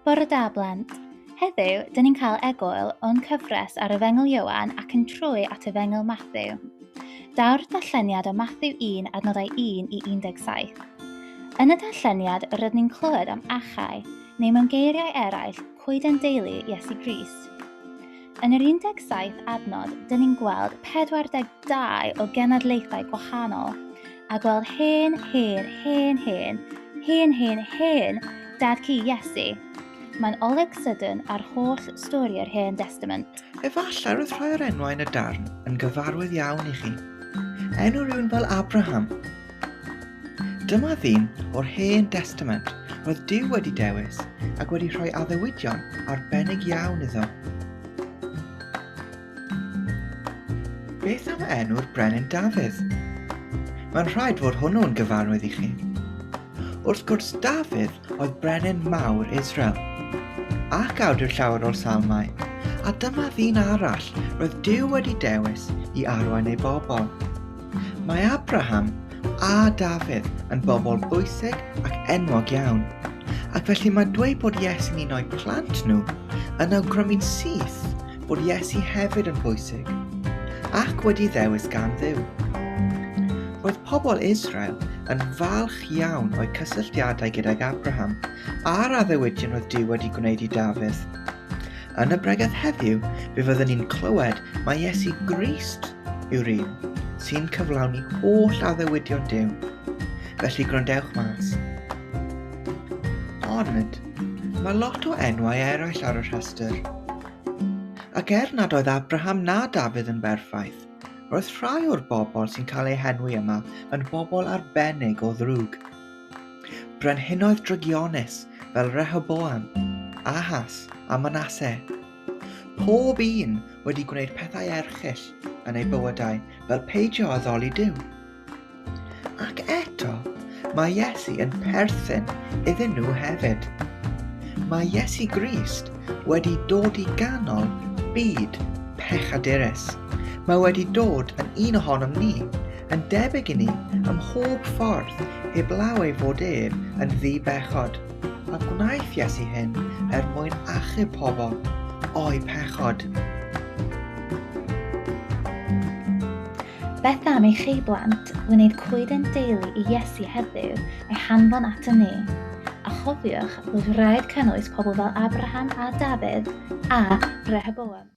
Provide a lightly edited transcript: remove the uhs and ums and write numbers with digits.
Bore da blant. Heddiw, dyn ni'n cael egwyl o'n cyfres ar Efengyl Ioan ac yn trwy at Efengyl Mathew. Daw'r darlleniad o Mathew 1 adnodau 1 i 17. Yn y darlleniad rydyn ni'n clywed am achau, neu mewn geiriau eraill, coeden deulu Iesu Grist. Yn yr 17 adnod, dyn ni'n gweld 42 o genedlaethau gwahanol, a gweld hen, dad cu Iesu. Mae'n olyg sydyn ar holl stori'r Hen Testament. Efallai roedd rhai o'r enwau yn y darn yn gyfarwydd iawn i chi. Enw rhywun fel Abraham. Dyma ddyn o'r Hen Testament roedd Duw wedi dewis ac wedi rhoi addewidion arbennig iawn iddo. Beth am enw'r brenin Dafydd? Mae'n rhaid fod hwnnw'n gyfarwydd i chi. Wrth gwrs Dafydd oedd brenin mawr Israel ac awdur llawer o'r salmau, a dyma ddyn arall roedd Duw wedi dewis i arwain ei bobl. Mae Abraham a Dafydd yn bobl bwysig ac enwog iawn, ac felly mae dweud bod Iesu'n un o'i plant nhw yn awgrymu'n syth bod Iesu hefyd yn bwysig ac wedi ddewis gan Dduw. Roedd pobl Israel yn falch iawn o'i cysylltiadau gydag Abraham a'r addewidion roedd Duw wedi gwneud i Dafydd. Yn y bregeth heddiw, fe fyddwn ni'n clywed mae Iesu Grist yw'r un sy'n cyflawni holl addewidion Duw. Felly gwrandewch mas. Ond, mae lot o enwau eraill ar y rhestr. Ac nad oedd Abraham na Dafydd yn berffaith, roedd rhai o'r bobl sy'n cael eu henwi yma yn bobl arbennig o ddrwg. Brenhinoedd drygionus fel Rehoboam, Ahas a Manasseh. Pob un wedi gwneud pethau erchyll yn eu bywydau fel peidio addoli Duw. Ac eto, mae Iesu yn perthyn iddyn nhw hefyd. Mae Iesu Grist wedi dod i ganol byd pechadurus. Mae wedi dod yn un ohonom ni, yn debyg i ni ym mhob ffordd heblaw ei fod ef yn ddibechod, a gwnaeth Iesu hyn mwyn achub pobl o'i pechod. Beth am i chi blant wneud coeden deulu i Iesu heddiw ei hanfon ato ni. A chofiwch bod rhaid cynnwys pobl fel Abraham a Dafydd a Rehoboam.